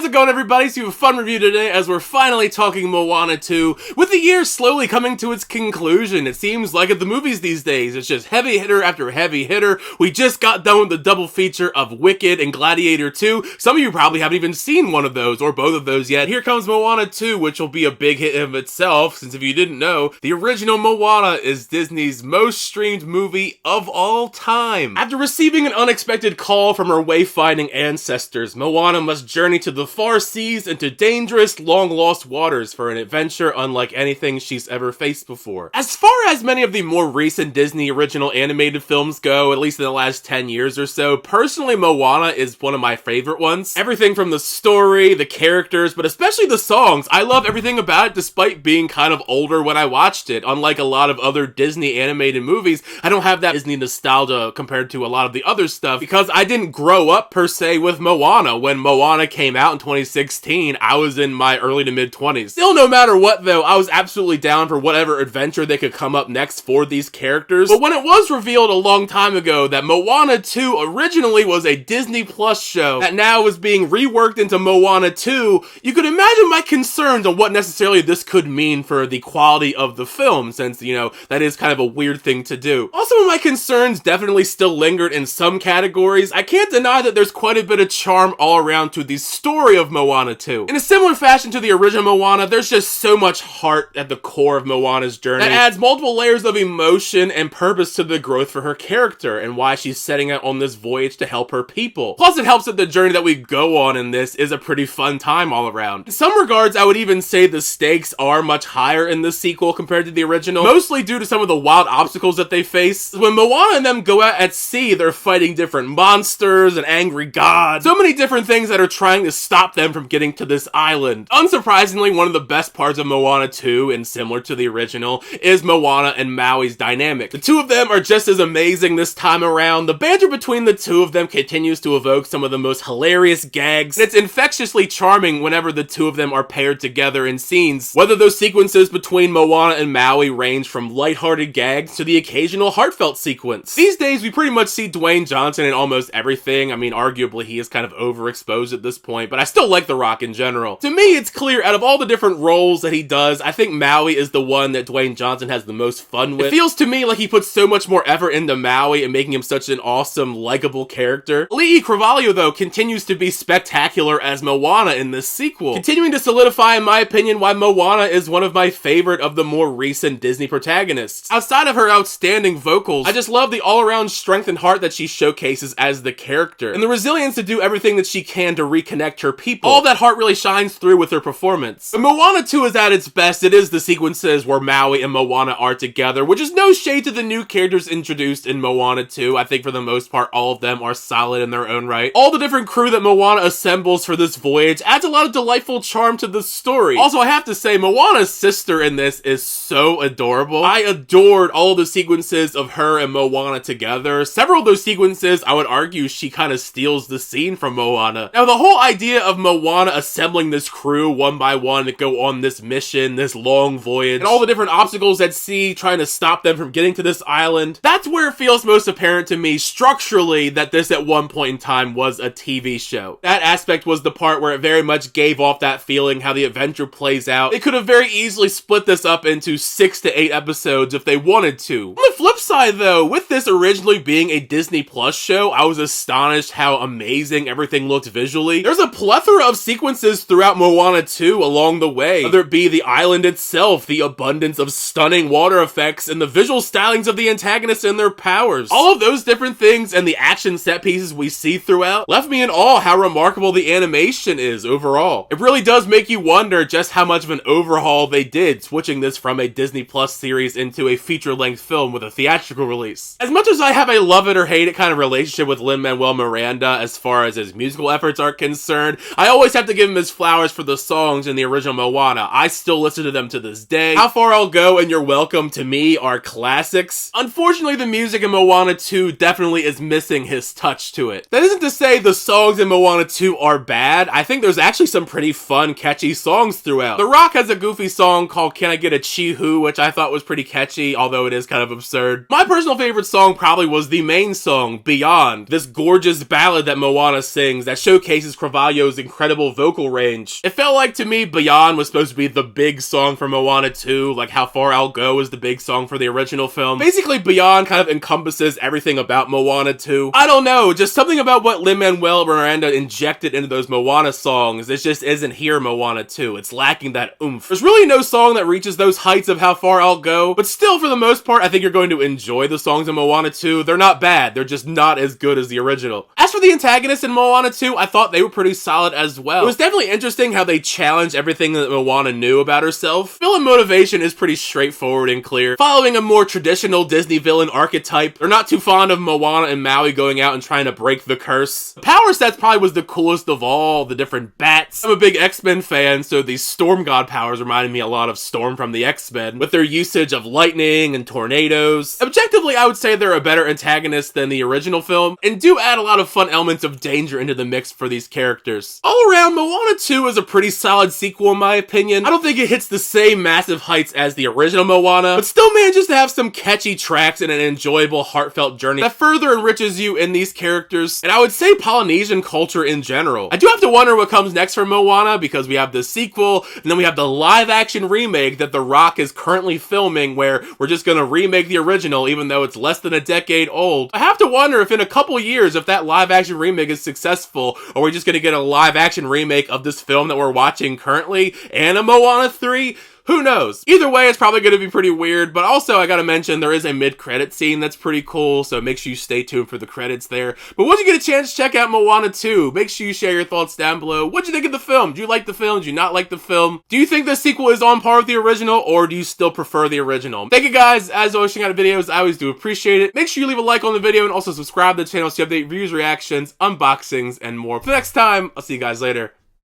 How's it going, everybody? So we have a fun review today as we're finally talking Moana 2. With the year slowly coming to its conclusion, it seems like at the movies these days, it's just heavy hitter after heavy hitter. We just got done with the double feature of Wicked and Gladiator 2. Some of you probably haven't even seen one of those or both of those yet. Here comes Moana 2, which will be a big hit of itself, since if you didn't know, the original Moana is Disney's most streamed movie of all time. After receiving an unexpected call from her wayfinding ancestors, Moana must journey to the far seas into dangerous, long-lost waters for an adventure unlike anything she's ever faced before. As far as many of the more recent Disney original animated films go, at least in the last 10 years or so, personally Moana is one of my favorite ones. Everything from the story, the characters, but especially the songs. I love everything about it despite being kind of older when I watched it. Unlike a lot of other Disney animated movies, I don't have that Disney nostalgia compared to a lot of the other stuff because I didn't grow up per se with Moana. When Moana came out in 2016, I was in my early to mid 20s. Still, no matter what though, I was absolutely down for whatever adventure they could come up next for these characters. But when it was revealed a long time ago that Moana 2 originally was a Disney Plus show that now is being reworked into Moana 2, you could imagine my concerns on what necessarily this could mean for the quality of the film, since, you know, that is kind of a weird thing to do. Also, my concerns definitely still lingered in some categories. I can't deny that there's quite a bit of charm all around to the story of Moana 2. In a similar fashion to the original Moana, there's just so much heart at the core of Moana's journey that adds multiple layers of emotion and purpose to the growth for her character and why she's setting out on this voyage to help her people. Plus, it helps that the journey that we go on in this is a pretty fun time all around. In some regards, I would even say the stakes are much higher in this sequel compared to the original, mostly due to some of the wild obstacles that they face. When Moana and them go out at sea, they're fighting different monsters and angry gods. So many different things that are trying to stop them from getting to this island. Unsurprisingly, one of the best parts of Moana 2, and similar to the original, is Moana and Maui's dynamic. The two of them are just as amazing this time around. The banter between the two of them continues to evoke some of the most hilarious gags, and it's infectiously charming whenever the two of them are paired together in scenes. Whether those sequences between Moana and Maui range from lighthearted gags to the occasional heartfelt sequence. These days, we pretty much see Dwayne Johnson in almost everything. I mean, arguably, he is kind of overexposed at this point, but I still like The Rock in general. To me, it's clear out of all the different roles that he does, I think Maui is the one that Dwayne Johnson has the most fun with. It feels to me like he puts so much more effort into Maui and making him such an awesome, likable character. Auli'i Cravalho, though, continues to be spectacular as Moana in this sequel, continuing to solidify, in my opinion, why Moana is one of my favorite of the more recent Disney protagonists. Outside of her outstanding vocals, I just love the all-around strength and heart that she showcases as the character, and the resilience to do everything that she can to reconnect her people. All that heart really shines through with her performance. When Moana 2 is at its best, it is the sequences where Maui and Moana are together, which is no shade to the new characters introduced in Moana 2. I think for the most part, all of them are solid in their own right. All the different crew that Moana assembles for this voyage adds a lot of delightful charm to the story. Also, I have to say, Moana's sister in this is so adorable. I adored all the sequences of her and Moana together. Several of those sequences, I would argue, she kind of steals the scene from Moana. Now, the whole idea of Moana assembling this crew one by one to go on this mission, this long voyage, and all the different obstacles at sea trying to stop them from getting to this island, that's where it feels most apparent to me structurally that this at one point in time was a TV show. That aspect was the part where it very much gave off that feeling how the adventure plays out. They could have very easily split this up into 6 to 8 episodes if they wanted to. On the flip side though, with this originally being a Disney Plus show, I was astonished how amazing everything looked visually. There's a plethora of sequences throughout Moana 2 along the way, whether it be the island itself, the abundance of stunning water effects, and the visual stylings of the antagonists and their powers. All of those different things and the action set pieces we see throughout left me in awe how remarkable the animation is overall. It really does make you wonder just how much of an overhaul they did, switching this from a Disney Plus series into a feature-length film with a theatrical release. As much as I have a love it or hate it kind of relationship with Lin-Manuel Miranda as far as his musical efforts are concerned, I always have to give him his flowers for the songs in the original Moana. I still listen to them to this day. How Far I'll Go and You're Welcome to me are classics. Unfortunately, the music in Moana 2 definitely is missing his touch to it. That isn't to say the songs in Moana 2 are bad. I think there's actually some pretty fun, catchy songs throughout. The Rock has a goofy song called Can I Get a Chee-Hoo, which I thought was pretty catchy, although it is kind of absurd. My personal favorite song probably was the main song, Beyond, this gorgeous ballad that Moana sings that showcases Cravalho's Cravalho's incredible vocal range. It felt like to me Beyond was supposed to be the big song for Moana 2, like How Far I'll Go is the big song for the original film. Basically Beyond kind of encompasses everything about Moana 2. I don't know, just something about what Lin-Manuel Miranda injected into those Moana songs, it just isn't here Moana 2. It's lacking that oomph. There's really no song that reaches those heights of How Far I'll Go, but still for the most part I think you're going to enjoy the songs in Moana 2. They're not bad, they're just not as good as the original. As for the antagonists in Moana 2, I thought they were pretty solid as well. It was definitely interesting how they challenged everything that Moana knew about herself. Villain motivation is pretty straightforward and clear, following a more traditional Disney villain archetype. They're not too fond of Moana and Maui going out and trying to break the curse. The power sets probably was the coolest of all, the different bats. I'm a big X-Men fan, so these Storm God powers reminded me a lot of Storm from the X-Men, with their usage of lightning and tornadoes. Objectively, I would say they're a better antagonist than the original film, and do add a lot of fun elements of danger into the mix for these characters. All around, Moana 2 is a pretty solid sequel in my opinion. I don't think it hits the same massive heights as the original Moana, but still manages to have some catchy tracks and an enjoyable, heartfelt journey that further enriches you in these characters, and I would say Polynesian culture in general. I do have to wonder what comes next for Moana, because we have the sequel, and then we have the live-action remake that The Rock is currently filming, where we're just gonna remake the original even though it's less than a decade old. I have to wonder if in a couple years, if that live-action remake is successful, or we're just gonna get a live-action remake of this film that we're watching currently, and a Moana 3? Who knows? Either way, it's probably going to be pretty weird, but also I gotta mention there is a mid-credit scene that's pretty cool, so make sure you stay tuned for the credits there. But once you get a chance, check out Moana 2. Make sure you share your thoughts down below. What'd you think of the film? Do you like the film? Do you not like the film? Do you think the sequel is on par with the original, or do you still prefer the original? Thank you guys, as always, checking out videos. I always do appreciate it. Make sure you leave a like on the video and also subscribe to the channel so you update reviews, reactions, unboxings, and more. For next time, I'll see you guys later.